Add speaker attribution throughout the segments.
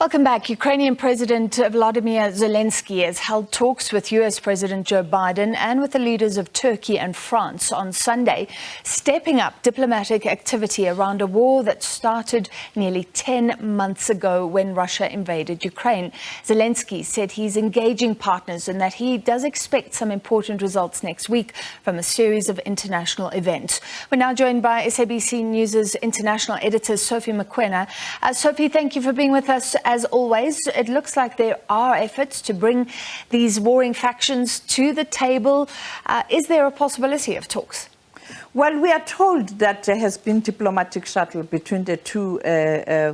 Speaker 1: Welcome back. Ukrainian President Volodymyr Zelenskyy has held talks with US President Joe Biden and with the leaders of Turkey and France on Sunday, stepping up diplomatic activity around a war that started nearly 10 months ago when Russia invaded Ukraine. Zelenskyy said he's engaging partners and that he does expect some important results next week from a series of international events. We're now joined by SABC News' international editor, Sophie Mokoena. Sophie, thank you for being with us. As always, it looks like there are efforts to bring these warring factions to the table. Is there a possibility of talks?
Speaker 2: Well, we are told that there has been diplomatic shuttle between the two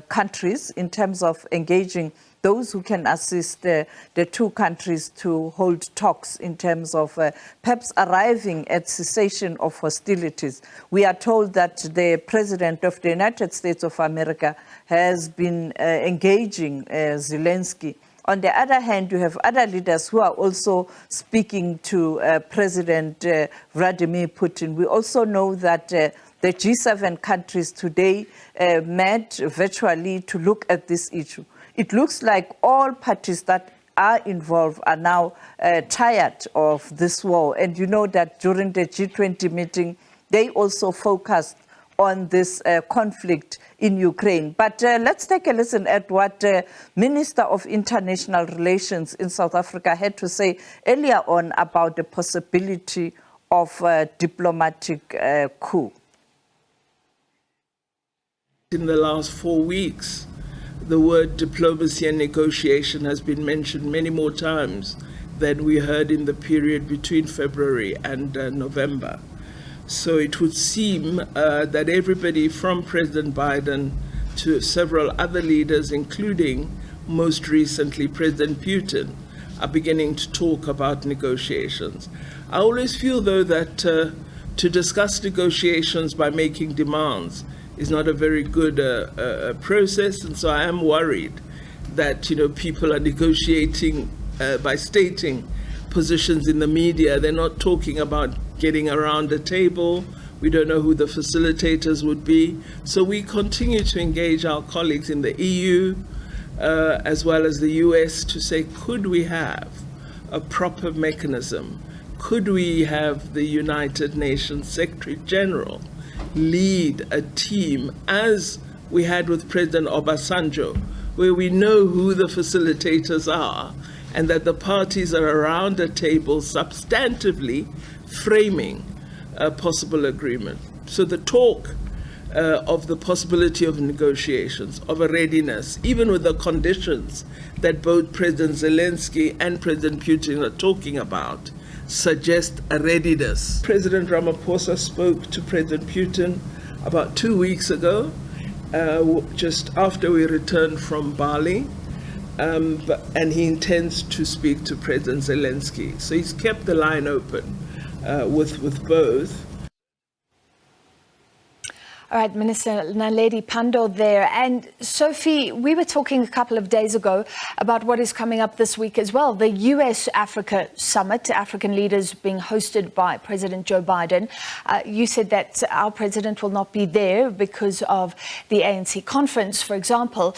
Speaker 2: countries in terms of engaging those who can assist the two countries to hold talks in terms of perhaps arriving at cessation of hostilities. We are told that the President of the United States of America has been engaging Zelenskyy. On the other hand, you have other leaders who are also speaking to President Vladimir Putin. We also know that the G7 countries today met virtually to look at this issue. It looks like all parties that are involved are now tired of this war. And you know that during the G20 meeting, they also focused on this conflict in Ukraine. But let's take a listen at what Minister of International Relations in South Africa had to say earlier on about the possibility of a diplomatic coup.
Speaker 3: In the last 4 weeks, the word diplomacy and negotiation has been mentioned many more times than we heard in the period between February and November. So it would seem that everybody from President Biden to several other leaders, including most recently President Putin, are beginning to talk about negotiations. I always feel, though, that to discuss negotiations by making demands is not a very good process, and so I am worried that people are negotiating by stating positions in the media. They're not talking about getting around a table. We don't know who the facilitators would be. So we continue to engage our colleagues in the EU as well as the US to say, could we have a proper mechanism? Could we have the United Nations Secretary General lead a team as we had with President Obasanjo, where we know who the facilitators are and that the parties are around a table substantively framing a possible agreement. So the talk of the possibility of negotiations, of a readiness, even with the conditions that both President Zelenskyy and President Putin are talking about, suggest a readiness. President Ramaphosa spoke to President Putin about 2 weeks ago, just after we returned from Bali, and he intends to speak to President Zelenskyy. So he's kept the line open with both.
Speaker 1: All right, Minister Naledi Pandor there. And Sophie, we were talking a couple of days ago about what is coming up this week as well. The US-Africa Summit, African leaders being hosted by President Joe Biden. You said that our president will not be there because of the ANC conference, for example.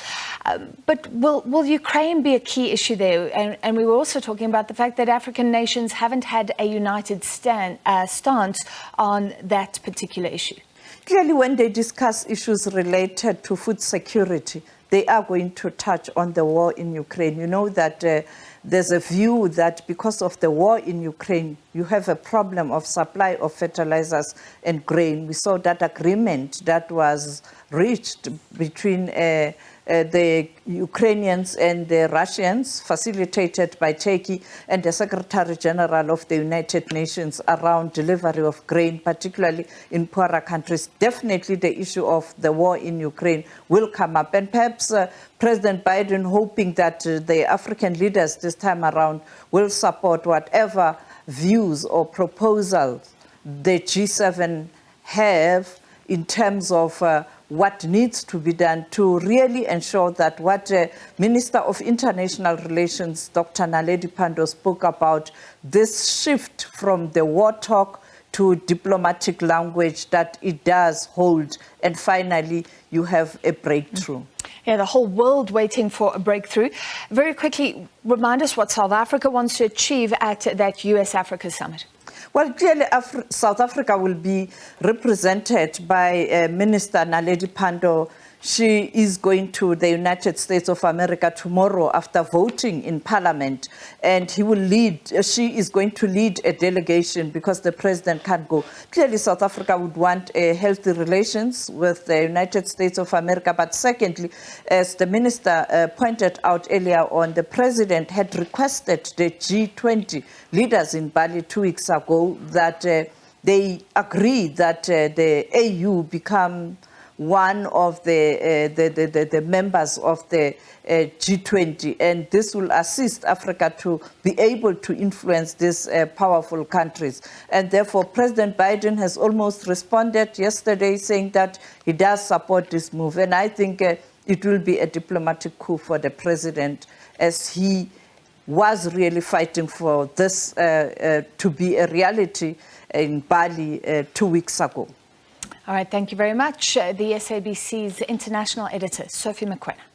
Speaker 1: But will Ukraine be a key issue there? And we were also talking about the fact that African nations haven't had a united stance on that particular issue.
Speaker 2: Clearly, when they discuss issues related to food security, they are going to touch on the war in Ukraine. You know that there's a view that because of the war in Ukraine, you have a problem of supply of fertilizers and grain. We saw that agreement that was reached between the Ukrainians and the Russians, facilitated by Turkey and the Secretary General of the United Nations around delivery of grain, particularly in poorer countries. Definitely the issue of the war in Ukraine will come up. And perhaps President Biden, hoping that the African leaders this time around will support whatever views or proposals the G7 have in terms of what needs to be done to really ensure that what Minister of International Relations, Dr. Naledi Pandor, spoke about, this shift from the war talk to diplomatic language, that it does hold, and finally you have a breakthrough.
Speaker 1: Yeah, the whole world waiting for a breakthrough. Very quickly, remind us what South Africa wants to achieve at that US-Africa summit.
Speaker 2: Well, clearly, South Africa will be represented by Minister Naledi Pandor. She is going to the United States of America tomorrow after voting in Parliament, and she is going to lead a delegation because the president can't go. Clearly, South Africa would want healthy relations with the United States of America, but secondly, as the minister pointed out earlier on, the president had requested the G20 leaders in Bali 2 weeks ago that they agree that the AU become one of the members of the G20, and this will assist Africa to be able to influence these powerful countries. And therefore, President Biden has almost responded yesterday saying that he does support this move. And I think it will be a diplomatic coup for the president, as he was really fighting for this to be a reality in Bali 2 weeks ago.
Speaker 1: All right, thank you very much. The SABC's international editor, Sophie Mokoena.